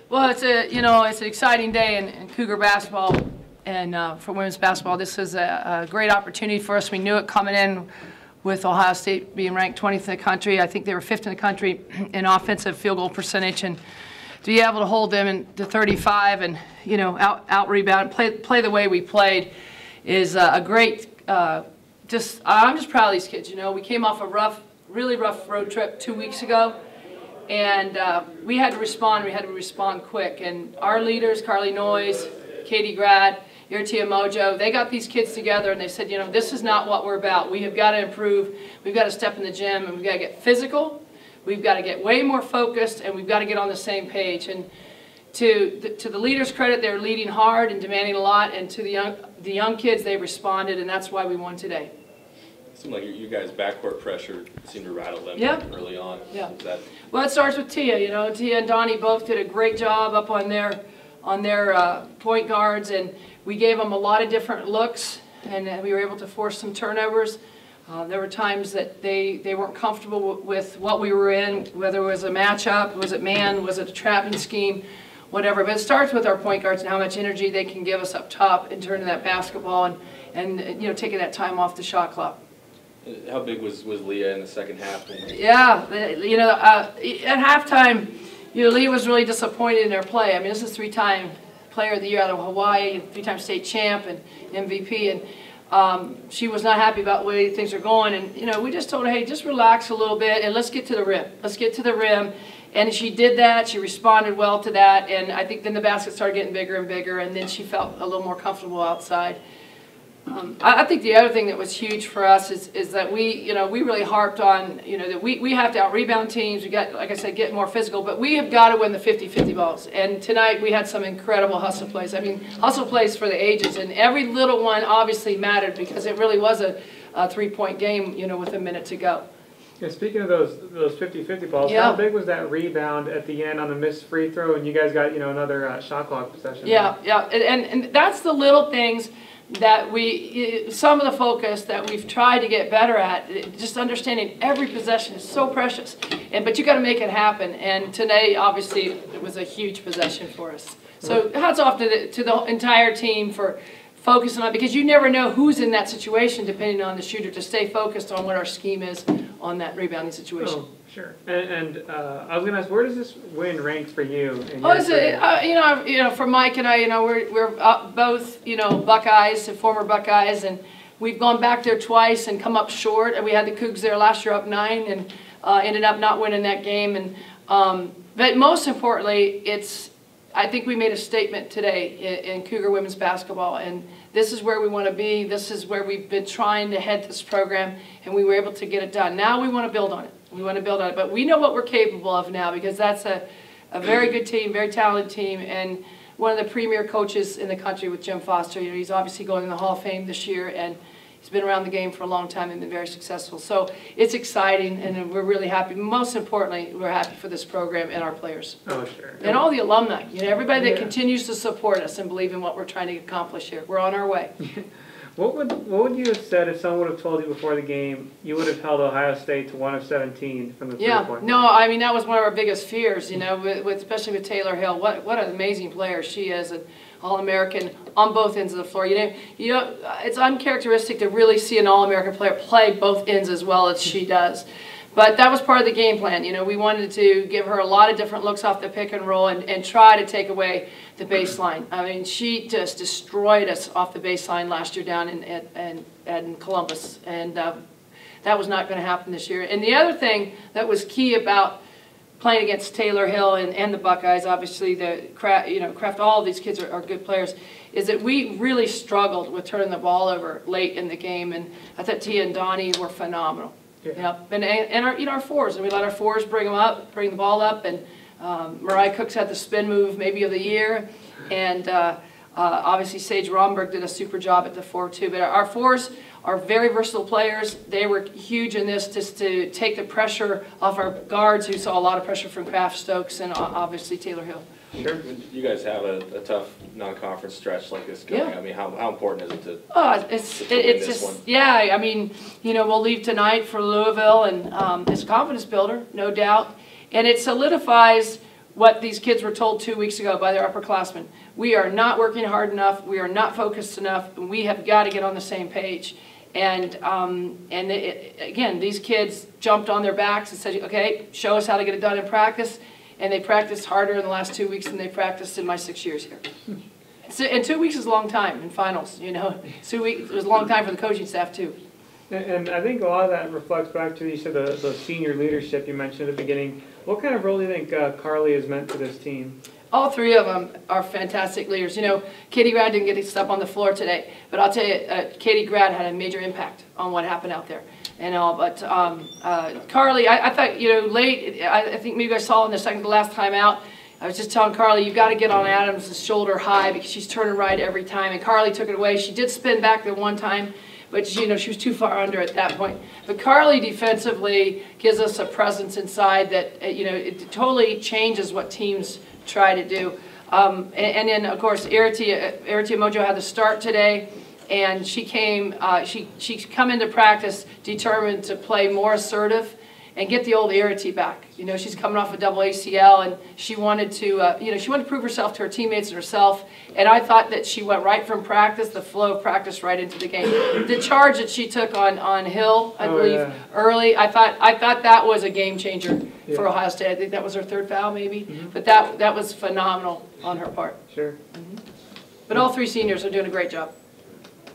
Well, it's an exciting day in Cougar basketball and for women's basketball. This is a great opportunity for us. We knew it coming in with Ohio State being ranked 20th in the country. I think they were 5th in the country in offensive field goal percentage, and to be able to hold them to 35 and out rebound, play the way we played is a great. I'm just proud of these kids. We came off a really rough road trip 2 weeks ago. And we had to respond. We had to respond quick. And our leaders, Carly Noyes, Katie Grad, Irtia Mojo, they got these kids together and they said, this is not what we're about. We have got to improve. We've got to step in the gym and we've got to get physical. We've got to get way more focused and we've got to get on the same page. And to the leaders' credit, they're leading hard and demanding a lot. And to the young kids, they responded, and that's why we won today. It seemed like you guys' backcourt pressure seemed to rattle them early on. Yeah. Well, it starts with Tia. Tia and Donnie both did a great job up on their point guards, and we gave them a lot of different looks, and we were able to force some turnovers. There were times that they weren't comfortable with what we were in, whether it was a matchup, was it man, was it a trapping scheme, whatever. But it starts with our point guards and how much energy they can give us up top in turning that basketball and taking that time off the shot clock. How big was Leah in the second half? Yeah, at halftime, Leah was really disappointed in her play. I mean, this is three-time Player of the Year out of Hawaii, three-time state champ and MVP, and she was not happy about the way things are going. And we just told her, hey, just relax a little bit and let's get to the rim. Let's get to the rim. And she did that. She responded well to that. And I think then the basket started getting bigger and bigger, and then she felt a little more comfortable outside. I think the other thing that was huge for us is that we really harped on, that we have to out-rebound teams. We got, like I said, get more physical, but we have got to win the 50-50 balls. And tonight we had some incredible hustle plays. I mean, hustle plays for the ages, and every little one obviously mattered because it really was a three-point game, with a minute to go. Yeah, speaking of those 50-50 balls, how big was that rebound at the end on the missed free throw, and you guys got another shot clock possession? Yeah, and that's the little things that some of the focus that we've tried to get better at, just understanding every possession is so precious, but you got to make it happen. And today, obviously, it was a huge possession for us. So hats off to the entire team for focusing on it, because you never know who's in that situation depending on the shooter, to stay focused on what our scheme is on that rebounding situation. Oh, sure. And I was going to ask, where does this win rank for you? For Mike and I, we're both, Buckeyes and former Buckeyes, and we've gone back there twice and come up short. And we had the Cougs there last year up 9 and ended up not winning that game. And but most importantly, I think we made a statement today in Cougar women's basketball, and this is where we want to be. This is where we've been trying to head this program, and we were able to get it done. Now we want to build on it. We want to build on it, but we know what we're capable of now, because that's a very good team, very talented team, and one of the premier coaches in the country with Jim Foster. He's obviously going in the Hall of Fame this year, and he's been around the game for a long time and been very successful. So it's exciting, and we're really happy. Most importantly, we're happy for this program and our players. Oh, sure. And all the alumni, everybody that continues to support us and believe in what we're trying to accomplish here. We're on our way. What would you have said if someone would have told you before the game you would have held Ohio State to 1 of 17 from the three-point line? No, I mean, that was one of our biggest fears, especially with Taylor Hill. What an amazing player she is, an All-American on both ends of the floor. It's uncharacteristic to really see an All-American player play both ends as well as she does. But that was part of the game plan. We wanted to give her a lot of different looks off the pick and roll and try to take away the baseline. I mean, she just destroyed us off the baseline last year down in Columbus, and that was not going to happen this year. And the other thing that was key about playing against Taylor Hill and the Buckeyes, obviously Kraft, all of these kids are good players, is that we really struggled with turning the ball over late in the game, and I thought Tia and Donnie were phenomenal. Yeah. And our fours, and we let our fours bring the ball up, and Mariah Cooks had the spin move maybe of the year, and obviously Sage Romberg did a super job at the 4 too. But our fours are very versatile players. They were huge in this, just to take the pressure off our guards, who saw a lot of pressure from Kraft, Stokes, and obviously Taylor Hill. Sure. You guys have a tough non-conference stretch like this going. I mean, how important is it to win this one? Yeah, I mean, we'll leave tonight for Louisville, and it's a confidence builder, no doubt. And it solidifies what these kids were told 2 weeks ago by their upperclassmen. We are not working hard enough. We are not focused enough. And we have got to get on the same page. And again, these kids jumped on their backs and said, okay, show us how to get it done in practice. And they practiced harder in the last 2 weeks than they practiced in my 6 years here. So, and 2 weeks is a long time in finals, you know. 2 weeks was a long time for the coaching staff, too. And I think a lot of that reflects back to, you said, the senior leadership you mentioned at the beginning. What kind of role do you think Carly has meant to this team? All three of them are fantastic leaders. You know, Katie Grad didn't get to step on the floor today, but I'll tell you, Katie Grad had a major impact on what happened out there and all. But Carly, I thought, you know, late, I think maybe I saw in the second to last time out, I was just telling Carly, you've got to get on Adams' shoulder high because she's turning right every time. And Carly took it away. She did spin back the one time, but you know, she was too far under at that point. But Carly defensively gives us a presence inside that, you know, it totally changes what teams try to do. And then, of course, Aritia Mojo had the start today, and she came, she's come into practice determined to play more assertive and get the old Aritia back. You know, she's coming off a double ACL, and she wanted to, you know, she wanted to prove herself to her teammates and herself. And I thought that she went right from practice, the flow of practice, right into the game. The charge that she took on Hill, I believe, early, I thought that was a game changer for Ohio State. I think that was her third foul, maybe. But that was phenomenal on her part. Sure. But all three seniors are doing a great job.